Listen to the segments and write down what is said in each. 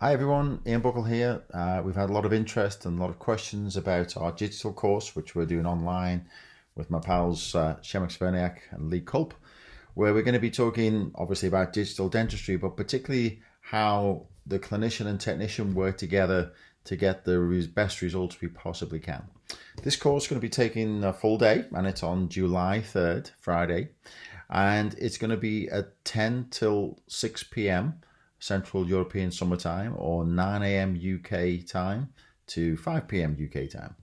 Hi everyone, Ian Buckle here. We've had a lot of interest and a lot of questions about our digital course, which we're doing online with my pals Przemek Seweryniak and Lee Culp, where we're going to be talking obviously about digital dentistry, but particularly how the clinician and technician work together to get the best results we possibly can. This course is going to be taking a full day, and it's on July 3rd, Friday, and it's going to be at 10 till 6 p.m. Central European Summertime, or 9 a.m. UK time to 5 p.m. UK time.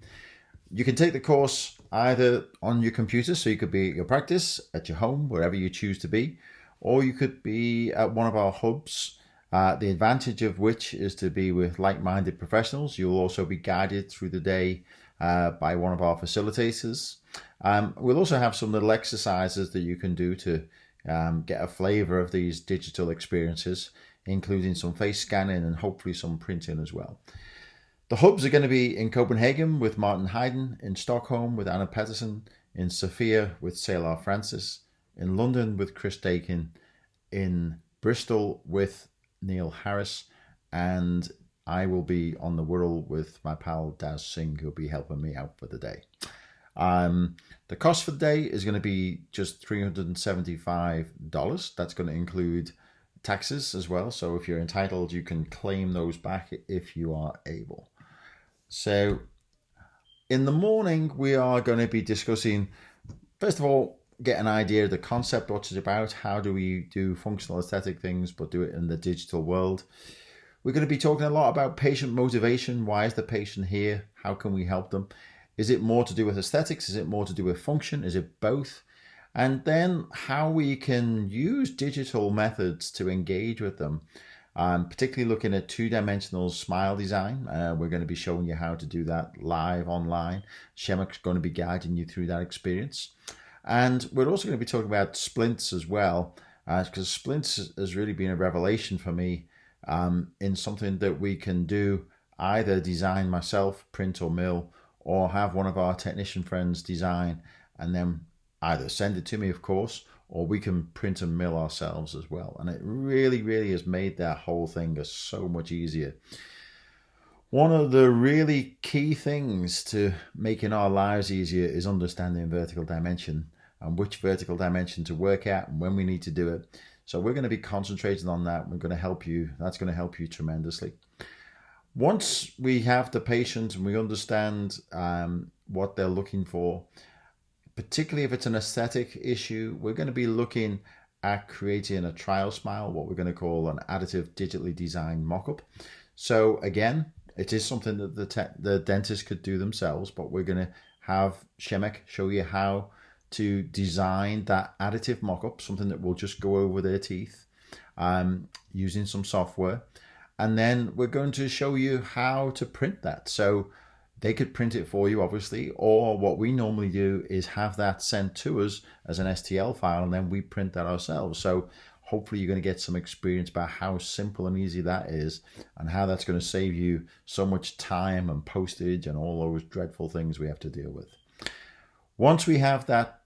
You can take the course either on your computer, so you could be at your practice, at your home, wherever you choose to be, or you could be at one of our hubs. The advantage of which is to be with like-minded professionals. You'll also be guided through the day by one of our facilitators. We'll also have some little exercises that you can do to get a flavour of these digital experiences, including some face scanning and hopefully some printing as well. The hubs are going to be in Copenhagen with Martin Hayden, in Stockholm with Anna Pettersson, in Sofia with Salar Francis, in London with Chris Dakin, in Bristol with Neil Harris, and I will be on the Wirral with my pal Daz Singh, who'll be helping me out for the day. The cost for the day is going to be just $375. That's going to include taxes as well. So if you're entitled, you can claim those back if you are able. So in the morning, we are going to be discussing, first of all, get an idea of the concept, what it's about, how do we do functional aesthetic things, but do it in the digital world. We're going to be talking a lot about patient motivation. Why is the patient here? How can we help them? Is it more to do with aesthetics? Is it more to do with function? Is it both? And then how we can use digital methods to engage with them, particularly looking at two-dimensional smile design. We're going to be showing you how to do that live online. Przemek's going to be guiding you through that experience. And we're also going to be talking about splints as well, because splints has really been a revelation for me in something that we can do, either design myself, print or mill, or have one of our technician friends design and then either send it to me, of course, or we can print and mill ourselves as well. And it really, really has made that whole thing so much easier. One of the really key things to making our lives easier is understanding vertical dimension and which vertical dimension to work at and when we need to do it. So we're going to be concentrating on that. We're going to help you. That's going to help you tremendously. Once we have the patient and we understand what they're looking for, particularly if it's an aesthetic issue, we're going to be looking at creating a trial smile, what we're going to call an additive digitally designed mock-up. So again, it is something that the dentist could do themselves, but we're going to have Przemek show you how to design that additive mock-up, something that will just go over their teeth using some software. And then we're going to show you how to print that. So they could print it for you, obviously, or what we normally do is have that sent to us as an STL file, and then we print that ourselves. So hopefully you're going to get some experience about how simple and easy that is, and how that's going to save you so much time and postage and all those dreadful things we have to deal with. Once we have that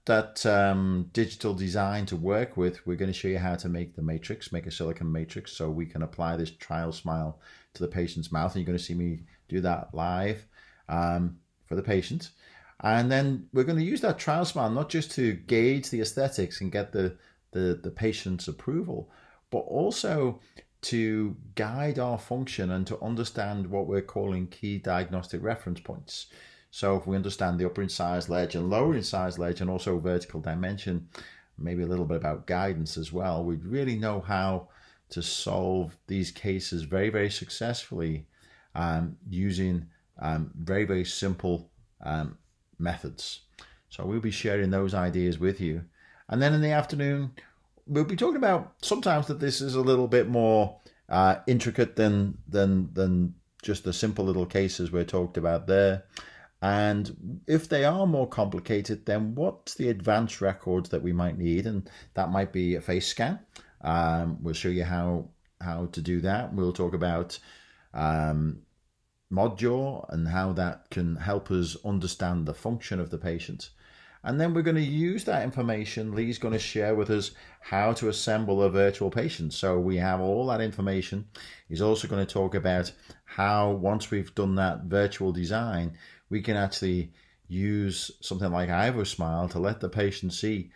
digital design to work with, we're going to show you how to make the matrix, make a silicone matrix, so we can apply this trial smile to the patient's mouth. And you're going to see me do that live for the patient. And then we're going to use that trial smile not just to gauge the aesthetics and get the patient's approval, but also to guide our function and to understand what we're calling key diagnostic reference points. So if we understand the upper incised ledge and lower incised ledge and also vertical dimension, maybe a little bit about guidance as well, we'd really know how to solve these cases very, very successfully using very, very simple methods. So we'll be sharing those ideas with you. And then in the afternoon, we'll be talking about sometimes that this is a little bit more intricate than just the simple little cases we're talked about there. And if they are more complicated, then what's the advanced records that we might need? And that might be a face scan. We'll show you how to do that. We'll talk about modjaw and how that can help us understand the function of the patient. And then we're going to use that information. Lee's going to share with us how to assemble a virtual patient. So we have all that information. He's also going to talk about how, once we've done that virtual design, we can actually use something like IvoSmile to let the patient see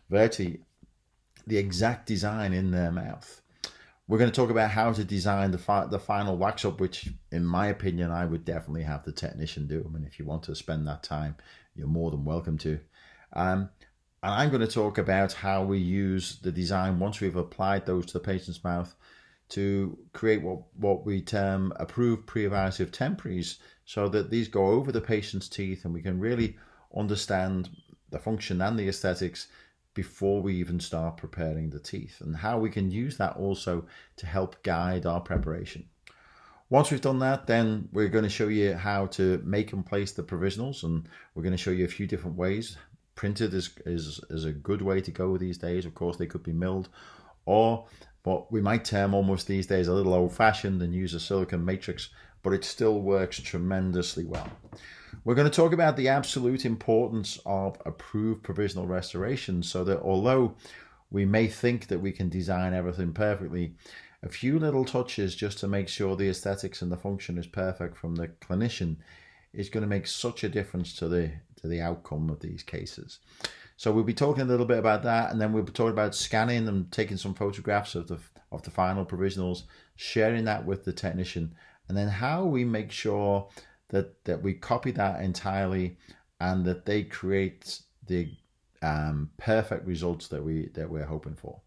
virtually the exact design in their mouth. We're going to talk about how to design the final wax up, which in my opinion, I would definitely have the technician do. I mean, if you want to spend that time, you're more than welcome to. And I'm going to talk about how we use the design once we've applied those to the patient's mouth to create what we term approved pre-evasive temporaries, so that these go over the patient's teeth and we can really understand the function and the aesthetics before we even start preparing the teeth, and how we can use that also to help guide our preparation. Once we've done that, then we're going to show you how to make and place the provisionals, and we're going to show you a few different ways. Printed is a good way to go these days. Of course, they could be milled, or what we might term almost these days a little old-fashioned and use a silicone matrix, but it still works tremendously well. We're going to talk about the absolute importance of approved provisional restoration, so that although we may think that we can design everything perfectly, a few little touches just to make sure the aesthetics and the function is perfect from the clinician is going to make such a difference to the outcome of these cases. So we'll be talking a little bit about that, and then we'll be talking about scanning and taking some photographs of the final provisionals, sharing that with the technician, and then how we make sure that we copy that entirely and that they create the perfect results that we're hoping for.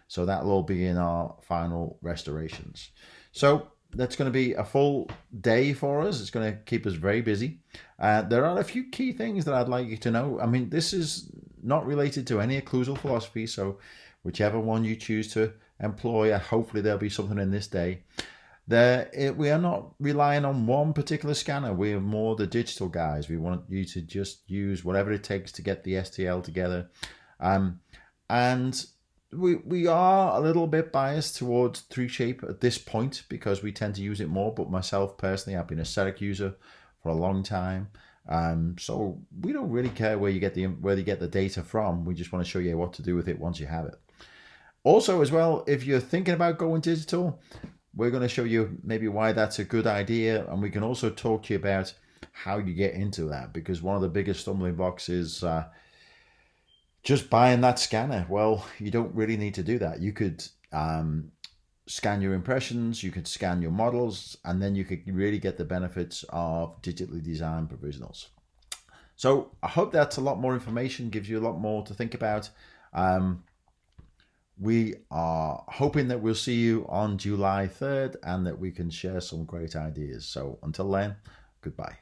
So that will all be in our final restorations. So that's going to be a full day for us. It's going to keep us very busy. There are a few key things that I'd like you to know. I mean, this is not related to any occlusal philosophy, so whichever one you choose to employ, hopefully there'll be something in this day. We are not relying on one particular scanner. We are more the digital guys. We want you to just use whatever it takes to get the STL together. And we are a little bit biased towards 3Shape at this point because we tend to use it more. But myself personally, I've been a CEREC user for a long time. So we don't really care where you get the data from. We just want to show you what to do with it once you have it. Also, as well, if you're thinking about going digital, we're going to show you maybe why that's a good idea, and we can also talk to you about how you get into that, because one of the biggest stumbling blocks is just buying that scanner. Well, you don't really need to do that. You could scan your impressions, you could scan your models, and then you could really get the benefits of digitally designed provisionals. So I hope that's a lot more information, gives you a lot more to think about. We are hoping that we'll see you on July 3rd and that we can share some great ideas. So until then, goodbye.